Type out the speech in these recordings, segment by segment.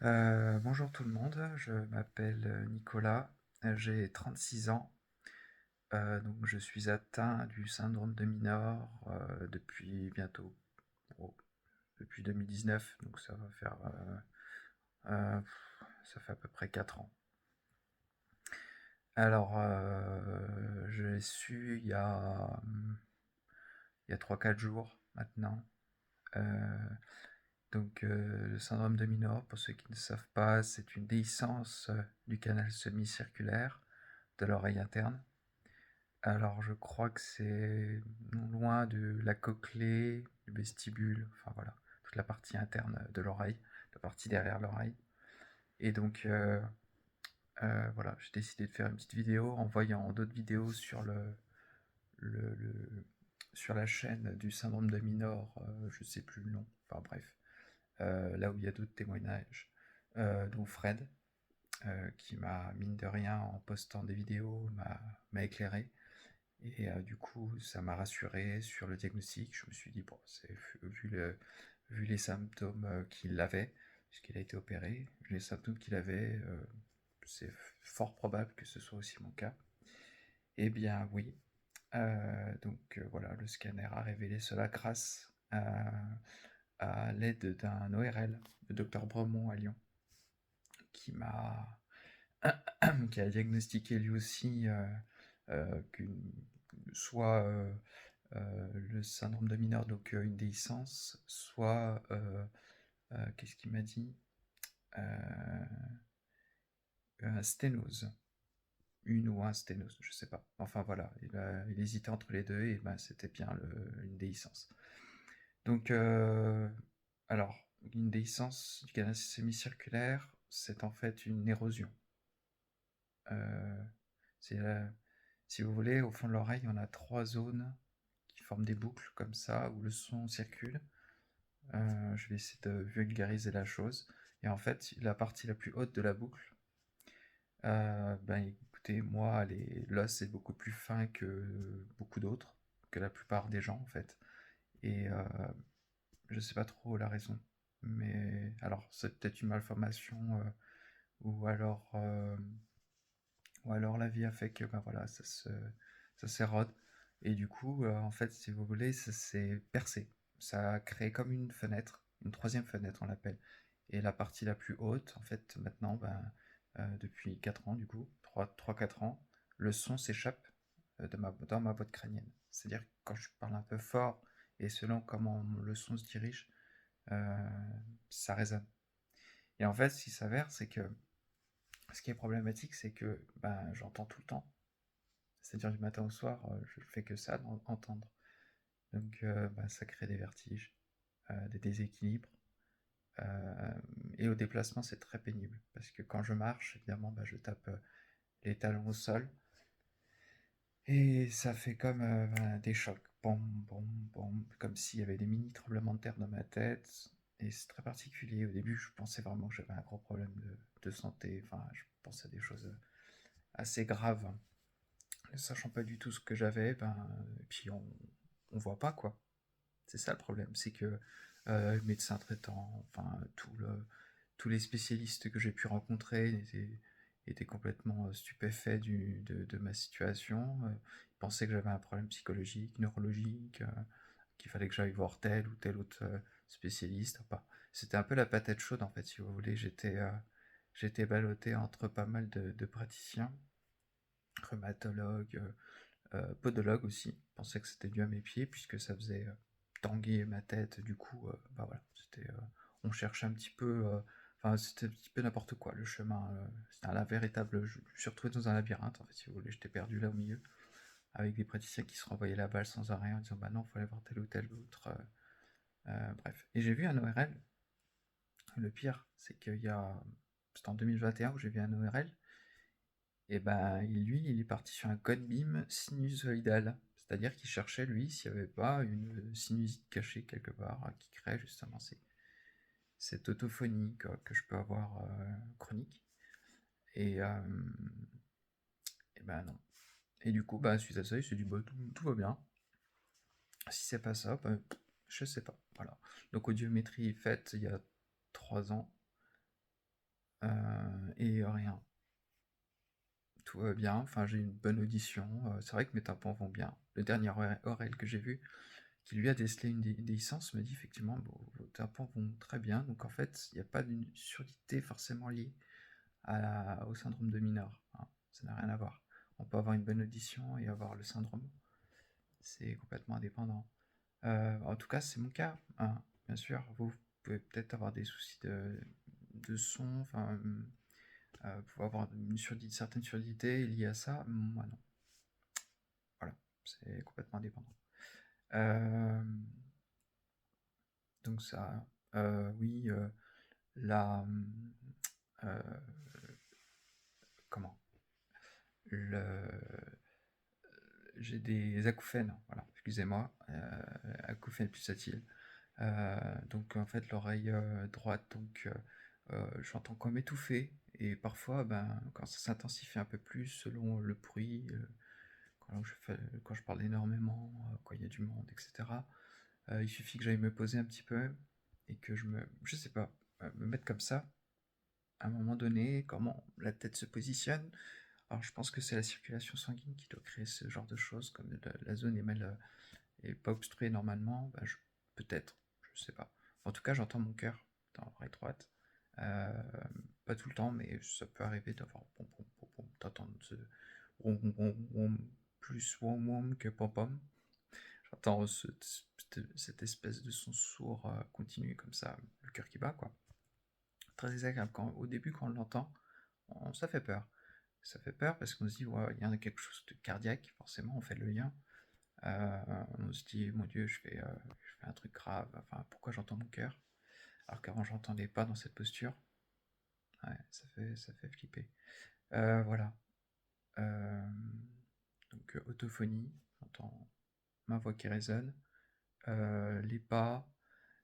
Bonjour tout le monde, je m'appelle Nicolas, j'ai 36 ans, donc je suis atteint du syndrome de Minor depuis bientôt, oh, depuis 2019, donc ça va faire, ça fait à peu près 4 ans. Alors, je l'ai su il y a 3-4 jours maintenant. Euh, le syndrome de Minor, pour ceux qui ne savent pas, c'est une déhiscence du canal semi-circulaire de l'oreille interne. Alors, je crois que c'est non loin de la cochlée, du vestibule, enfin voilà, toute la partie interne de l'oreille, la partie derrière l'oreille. Et voilà, j'ai décidé de faire une petite vidéo en voyant d'autres vidéos sur sur la chaîne du syndrome de Minor, je sais plus le nom, enfin bref, là où il y a d'autres témoignages, dont Fred, qui m'a, mine de rien, en postant des vidéos, m'a éclairé. Et du coup, ça m'a rassuré sur le diagnostic. Je me suis dit, bon, vu les symptômes qu'il avait, puisqu'il a été opéré, vu les symptômes qu'il avait, c'est fort probable que ce soit aussi mon cas. Eh bien, oui. Voilà, le scanner a révélé cela grâce à l'aide d'un ORL, le docteur Bremont à Lyon, qui m'a qui a diagnostiqué lui aussi soit le syndrome de Mineur, donc une déhiscence, soit, qu'est-ce qu'il m'a dit, euh, un sténose, une ou un sténose, je sais pas. Enfin voilà, il hésitait entre les deux et ben, c'était bien une déhiscence. Donc, alors, une déhiscence du canal semi-circulaire, c'est en fait une érosion. Euh, c'est Si vous voulez, au fond de l'oreille, on a trois zones qui forment des boucles comme ça où le son circule. Je vais essayer de vulgariser la chose. Et en fait, la partie la plus haute de la boucle, ben écoutez, moi, l'os est beaucoup plus fin que beaucoup d'autres, que la plupart des gens en fait. Et je sais pas trop la raison. Mais alors, c'est peut-être une malformation, ou alors, euh, ou alors la vie a fait que ben voilà, ça s'érode. Et du coup, en fait, si vous voulez, ça s'est percé. Ça a créé comme une fenêtre, une troisième fenêtre, on l'appelle. Et la partie la plus haute, en fait, maintenant, ben, depuis 4 ans, du coup, 3-4 ans, le son s'échappe dans ma boîte crânienne. C'est-à-dire que quand je parle un peu fort, et selon comment le son se dirige, euh, ça résonne. Et en fait, ce qui s'avère, c'est que ce qui est problématique, c'est que ben, j'entends tout le temps. C'est-à-dire du matin au soir, je fais que ça, d'entendre. Donc bah, ça crée des vertiges, des déséquilibres. euh, et au déplacement, c'est très pénible. Parce que quand je marche, évidemment, bah, je tape les talons au sol. Et ça fait comme bah, des chocs. Bom, bom, bom. Comme s'il y avait des mini tremblements de terre dans ma tête. Et c'est très particulier. Au début, je pensais vraiment que j'avais un gros problème de santé. Enfin, je pensais à des choses assez graves. Ne sachant pas du tout ce que j'avais, ben, et puis on voit pas quoi. C'est ça le problème, c'est que le médecin traitant, enfin tous les spécialistes que j'ai pu rencontrer étaient complètement stupéfaits de ma situation. Ils pensaient que j'avais un problème psychologique, neurologique, qu'il fallait que j'aille voir tel ou tel autre spécialiste. Enfin, c'était un peu la patate chaude en fait, si vous voulez. J'étais ballotté entre pas mal de praticiens, rhumatologues, podologue aussi. Je pensais que c'était dû à mes pieds puisque ça faisait tanguer ma tête. Du coup, bah voilà, on cherchait un petit peu. Enfin, c'était un petit peu n'importe quoi le chemin. C'était un véritable. Je me suis retrouvé dans un labyrinthe en fait, si vous voulez. J'étais perdu là au milieu avec des praticiens qui se renvoyaient la balle sans arrêt en disant bah non, il faut aller voir tel ou tel autre. Bref. Et j'ai vu un ORL. Le pire, c'est qu'il y a. C'était en 2021 où j'ai vu un ORL. Et ben, lui, il est parti sur un code BIM sinusoïdal. C'est-à-dire qu'il cherchait, lui, s'il n'y avait pas une sinusite cachée quelque part qui crée justement cette autophonie que je peux avoir chronique. Et, euh, et ben non. Et du coup, bah, suite à ça, il s'est dit, bah, tout va bien. Si c'est pas ça, bah, je sais pas. Voilà. Donc, audiométrie faite il y a 3 ans. et rien. Tout va bien, enfin j'ai une bonne audition, c'est vrai que mes tympans vont bien. Le dernier oreille que j'ai vu, qui lui a décelé une déhiscence, me dit effectivement: «Vos tympans vont très bien», donc en fait, il n'y a pas d'une surdité forcément liée au syndrome de Minard, hein. Ça n'a rien à voir. On peut avoir une bonne audition et avoir le syndrome. C'est complètement indépendant. En tout cas, c'est mon cas, hein. Bien sûr, vous pouvez peut-être avoir des soucis de son, enfin, vous pouvez avoir une certaine surdité liée à ça. Moi, non. Voilà, c'est complètement indépendant. Euh, donc ça, oui, la, euh, comment, le, j'ai des acouphènes, voilà, excusez-moi, acouphènes pulsatiles. Donc en fait l'oreille droite, donc j'entends comme étouffé et parfois ben, quand ça s'intensifie un peu plus selon le bruit, quand je parle énormément, quand il y a du monde, etc. Il suffit que j'aille me poser un petit peu et que je sais pas, me mettre comme ça à un moment donné, comment la tête se positionne. Alors je pense que c'est la circulation sanguine qui doit créer ce genre de choses, comme la zone est mal est pas obstruée normalement, bah, peut-être, je sais pas. En tout cas, j'entends mon cœur dans l'oreille droite. Euh, Pas tout le temps, mais ça peut arriver d'avoir d'entendre ce rom, rom, rom, plus wom wom que pom pom. J'entends cette espèce de son sourd continu comme ça, le cœur qui bat, quoi. Très désagréable. Au début, quand on l'entend, ça fait peur. Ça fait peur parce qu'on se dit, ouais, il y a quelque chose de cardiaque, forcément, on fait le lien. On se dit, mon Dieu, je fais un truc grave, enfin, pourquoi j'entends mon cœur? Alors qu'avant, j'entendais pas dans cette posture. Ouais, ça fait flipper. Voilà. Euh, donc, autophonie, j'entends ma voix qui résonne. Les pas,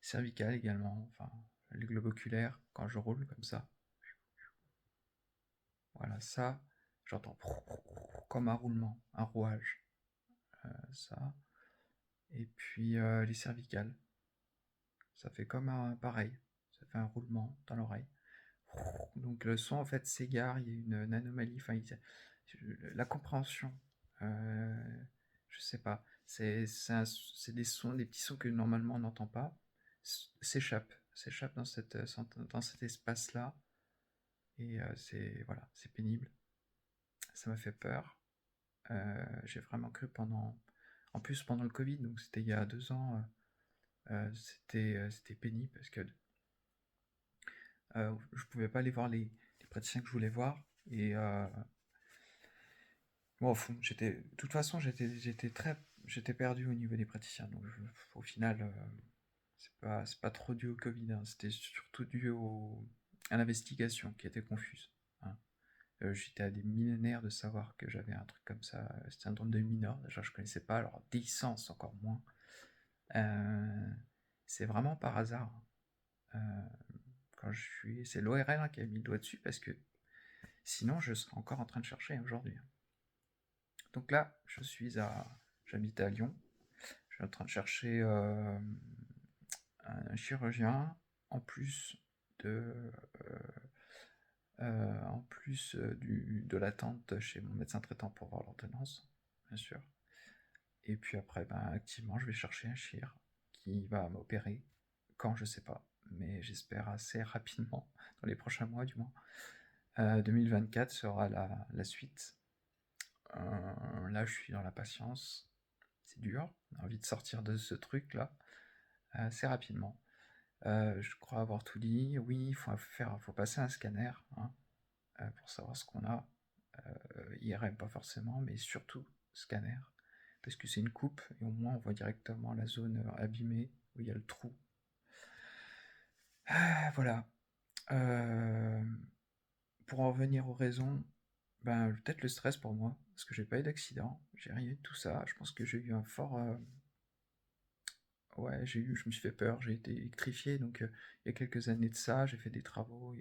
cervicales également, enfin, les globes oculaires, quand je roule comme ça. Voilà, ça, j'entends comme un roulement, un rouage. Ça. Et puis, les cervicales. Ça fait comme un pareil, ça fait un roulement dans l'oreille. Donc le son en fait s'égare, il y a une anomalie, enfin la compréhension, euh, je sais pas, c'est des sons, des petits sons que normalement on n'entend pas, s'échappent dans cet espace-là, et c'est voilà, c'est pénible. Ça m'a fait peur. J'ai vraiment cru en plus pendant le Covid, donc c'était il y a 2 ans, c'était pénible parce que je pouvais pas aller voir les praticiens que je voulais voir. Et bon, au fond, de toute façon, j'étais perdu au niveau des praticiens. Donc, au final, c'est pas trop dû au Covid, hein. C'était surtout dû à l'investigation qui était confuse, hein. J'étais à des millénaires de savoir que j'avais un truc comme ça, syndrome de Minor. Déjà, je connaissais pas, alors déhiscence encore moins. Euh, c'est vraiment par hasard, hein. C'est l'ORL qui a mis le doigt dessus parce que sinon, je serais encore en train de chercher aujourd'hui. Donc là, j'habite à Lyon. Je suis en train de chercher un chirurgien en plus de, de l'attente chez mon médecin traitant pour voir l'ordonnance, bien sûr. Et puis après, ben, activement, je vais chercher un chir qui va m'opérer quand, je sais pas, mais j'espère assez rapidement, dans les prochains mois du moins. 2024 sera la suite. Là, je suis dans la patience. C'est dur. On a envie de sortir de ce truc-là assez rapidement. Je crois avoir tout dit. Oui, faut passer un scanner, hein, pour savoir ce qu'on a. IRM, pas forcément, mais surtout scanner. Parce que c'est une coupe et au moins on voit directement la zone abîmée où il y a le trou. Voilà. Euh, pour en revenir aux raisons, ben, peut-être le stress pour moi, parce que j'ai pas eu d'accident, j'ai rien eu de tout ça. Je pense que j'ai eu un fort. Ouais, je me suis fait peur, j'ai été électrifié. Donc, il y a quelques années de ça, j'ai fait des travaux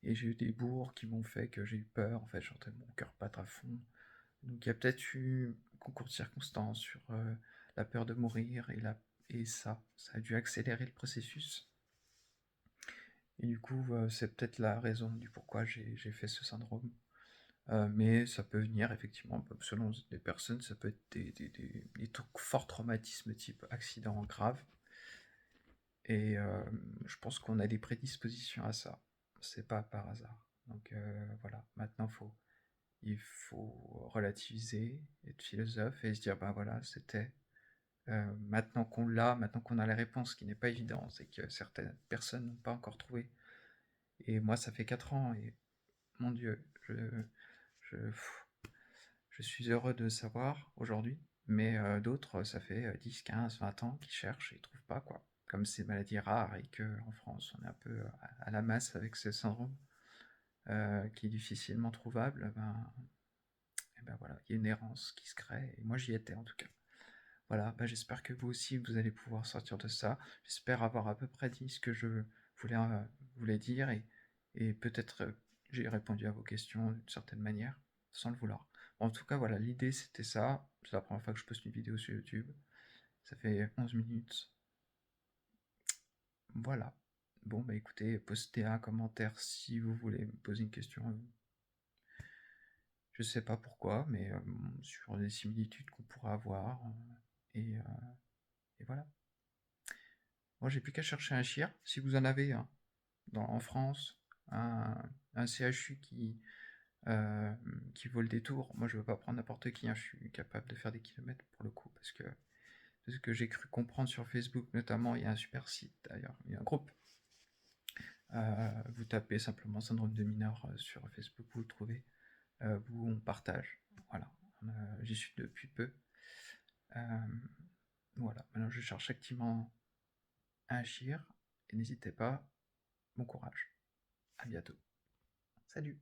et j'ai eu des bourres qui m'ont fait que j'ai eu peur. En fait, j'entends mon cœur battre à fond. Donc, il y a peut-être eu un concours de circonstances sur la peur de mourir et ça a dû accélérer le processus. et du coup, c'est peut-être la raison du pourquoi j'ai fait ce syndrome. Mais ça peut venir effectivement, selon des personnes, ça peut être des forts traumatismes type accident grave. Et je pense qu'on a des prédispositions à ça. C'est pas par hasard. Donc voilà, maintenant il faut relativiser, être philosophe et se dire, ben voilà, c'était. Maintenant qu'on l'a, maintenant qu'on a la réponse, ce qui n'est pas évident, c'est que certaines personnes n'ont pas encore trouvé. Et moi, ça fait 4 ans et mon Dieu, je suis heureux de savoir aujourd'hui, mais d'autres, ça fait 10, 15, 20 ans qu'ils cherchent et ils trouvent pas, quoi. Comme c'est une maladie rare et qu'en France, on est un peu à la masse avec ce syndrome qui est difficilement trouvable, ben voilà, il y a une errance qui se crée et moi j'y étais en tout cas. Voilà, ben j'espère que vous aussi vous allez pouvoir sortir de ça. J'espère avoir à peu près dit ce que je voulais dire et peut-être j'ai répondu à vos questions d'une certaine manière, sans le vouloir. Bon, en tout cas, voilà, l'idée c'était ça. C'est la première fois que je poste une vidéo sur YouTube. Ça fait 11 minutes. Voilà. Bon, bah écoutez, postez un commentaire si vous voulez me poser une question. Je sais pas pourquoi, mais sur les similitudes qu'on pourrait avoir. Et, euh, et voilà. Moi, j'ai plus qu'à chercher un chir. Si vous en avez un en France, un, un CHU euh, qui vaut le détour, moi je veux pas prendre n'importe qui, hein. Je suis capable de faire des kilomètres pour le coup, parce que de ce que j'ai cru comprendre sur Facebook notamment, il y a un super site d'ailleurs, il y a un groupe. Vous tapez simplement syndrome de mineur sur Facebook, vous le trouvez, où on partage. Voilà, j'y suis depuis peu. Euh, voilà, maintenant je cherche activement un chir, et n'hésitez pas, bon courage. À bientôt. Salut.